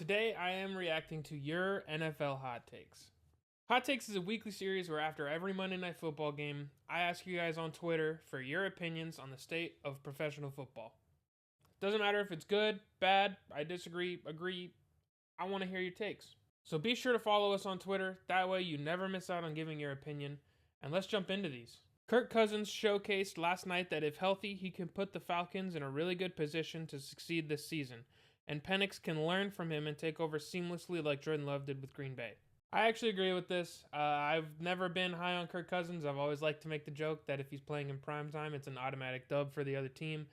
Today I am reacting to your NFL Hot Takes. Hot Takes is a weekly series where after every Monday Night Football game, I ask you guys on Twitter for your opinions on the state of professional football. Doesn't matter if it's good, bad, I disagree, agree, I want to hear your takes. So be sure to follow us on Twitter, that way you never miss out on giving your opinion, and let's jump into these. Kirk Cousins showcased last night that if healthy, he can put the Falcons in a really good position to succeed this season, and Penix can learn from him and take over seamlessly like Jordan Love did with Green Bay. I actually agree with this. I've never been high on Kirk Cousins. I've always liked to make the joke that if he's playing in prime time, it's an automatic dub for the other team.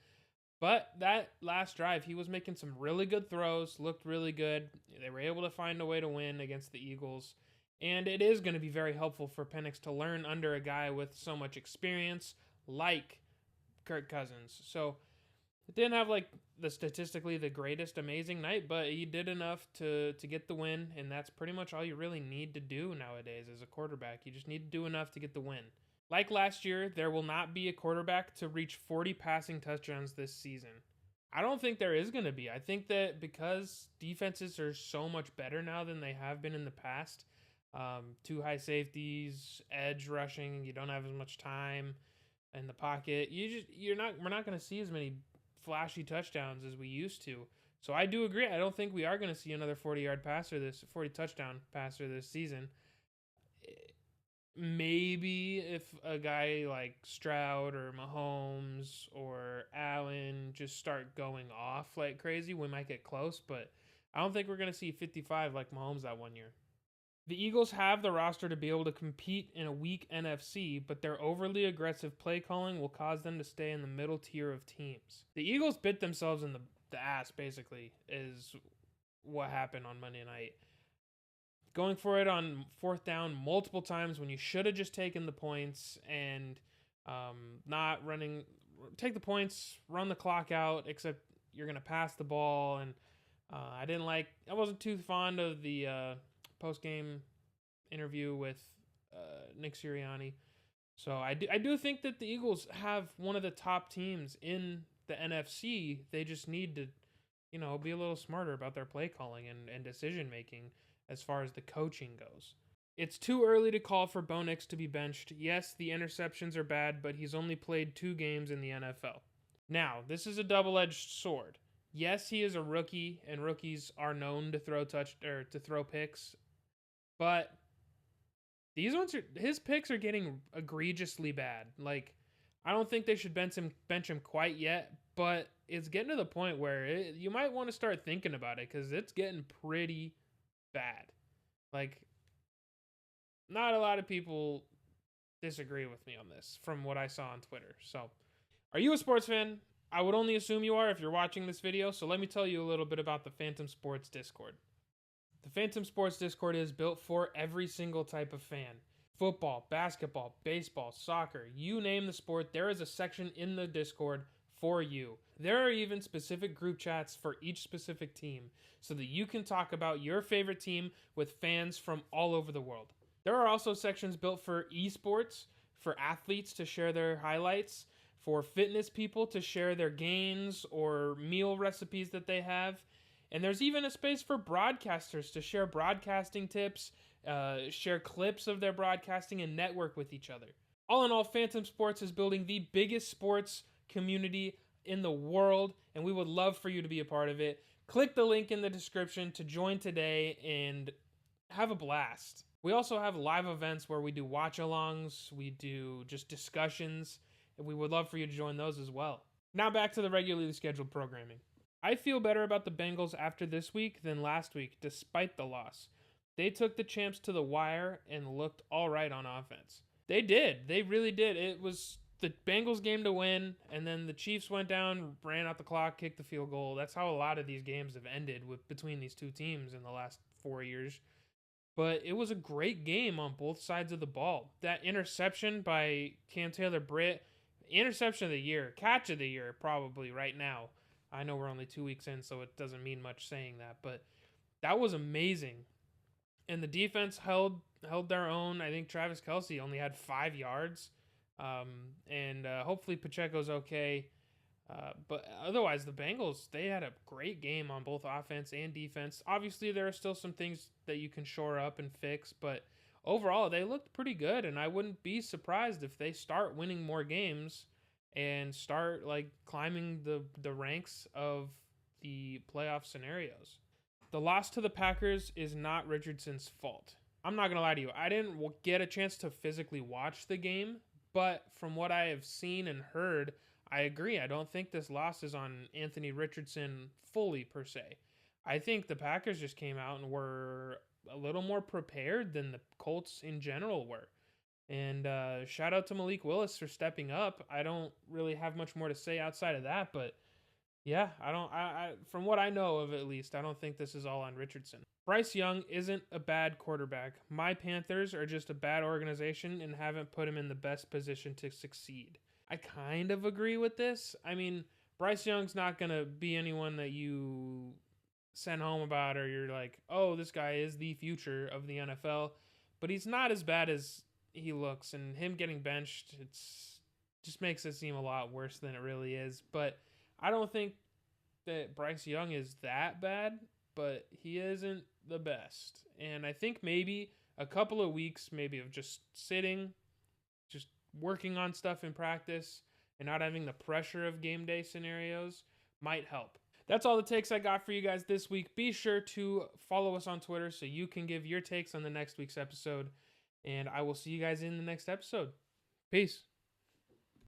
But that last drive, he was making some really good throws, looked really good. They were able to find a way to win against the Eagles. And it is going to be very helpful for Penix to learn under a guy with so much experience like Kirk Cousins. So it didn't have like the statistically the greatest amazing night, but he did enough to get the win, and that's pretty much all you really need to do nowadays as a quarterback. You just need to do enough to get the win. Like last year, there will not be a quarterback to reach 40 passing touchdowns this season. I don't think there is going to be. I think that because defenses are so much better now than they have been in the past, two high safeties, edge rushing, you don't have as much time in the pocket. We're not going to see as many flashy touchdowns as we used to. So I do agree. I don't think we are going to see another 40 touchdown passer this season. Maybe if a guy like Stroud or Mahomes or Allen just start going off like crazy, we might get close, but I don't think we're going to see 55 like Mahomes that one year. The Eagles have the roster to be able to compete in a weak NFC, but their overly aggressive play calling will cause them to stay in the middle tier of teams. The Eagles bit themselves in the ass, basically, is what happened on Monday night. Going for it on fourth down multiple times when you should have just taken the points and not running. Take the points, run the clock out, except you're going to pass the ball. And I wasn't too fond of the post-game interview with Nick Sirianni. So I do think that the Eagles have one of the top teams in the NFC. They just need to, be a little smarter about their play calling and decision making as far as the coaching goes. It's too early to call for Bo Nix to be benched. Yes, the interceptions are bad, but he's only played 2 games in the NFL. Now, this is a double-edged sword. Yes, he is a rookie, and rookies are known to throw picks, but his picks are getting egregiously bad. Like, I don't think they should bench him quite yet, but it's getting to the point where you might want to start thinking about it because it's getting pretty bad. Like, not a lot of people disagree with me on this from what I saw on Twitter. So, are you a sports fan? I would only assume you are if you're watching this video, so let me tell you a little bit about the Phantom Sports Discord. The Phantom Sports Discord is built for every single type of fan. Football, basketball, baseball, soccer, you name the sport, there is a section in the Discord for you. There are even specific group chats for each specific team so that you can talk about your favorite team with fans from all over the world. There are also sections built for esports, for athletes to share their highlights, for fitness people to share their gains or meal recipes that they have. And there's even a space for broadcasters to share broadcasting tips, share clips of their broadcasting, and network with each other. All in all, Phantom Sports is building the biggest sports community in the world, and we would love for you to be a part of it. Click the link in the description to join today and have a blast. We also have live events where we do watch-alongs, we do just discussions, and we would love for you to join those as well. Now back to the regularly scheduled programming. I feel better about the Bengals after this week than last week, despite the loss. They took the champs to the wire and looked all right on offense. They did. They really did. It was the Bengals game to win, and then the Chiefs went down, ran out the clock, kicked the field goal. That's how a lot of these games have ended between these two teams in the last 4 years. But it was a great game on both sides of the ball. That interception by Cam Taylor-Britt, interception of the year, catch of the year probably right now. I know we're only 2 weeks in, so it doesn't mean much saying that, but that was amazing. And the defense held their own. I think Travis Kelce only had 5 yards. And hopefully Pacheco's okay. But otherwise, the Bengals, they had a great game on both offense and defense. Obviously, there are still some things that you can shore up and fix, but overall, they looked pretty good. And I wouldn't be surprised if they start winning more games and start like climbing the ranks of the playoff scenarios. The loss to the Packers is not Richardson's fault. I'm not going to lie to you. I didn't get a chance to physically watch the game, but from what I have seen and heard, I agree. I don't think this loss is on Anthony Richardson fully per se. I think the Packers just came out and were a little more prepared than the Colts in general were. And shout out to Malik Willis for stepping up. I don't really have much more to say outside of that, but yeah, I don't. From what I know of, at least, I don't think this is all on Richardson. Bryce Young isn't a bad quarterback. My Panthers are just a bad organization and haven't put him in the best position to succeed. I kind of agree with this. I mean, Bryce Young's not gonna be anyone that you send home about, or you're like, oh, this guy is the future of the NFL. But he's not as bad as he looks, and him getting benched, it's just makes it seem a lot worse than it really is. But I don't think that Bryce Young is that bad, but he isn't the best. And I think maybe a couple of weeks, maybe of just sitting, just working on stuff in practice, and not having the pressure of game day scenarios might help. That's all the takes I got for you guys this week. Be sure to follow us on Twitter so you can give your takes on the next week's episode. And I will see you guys in the next episode. Peace.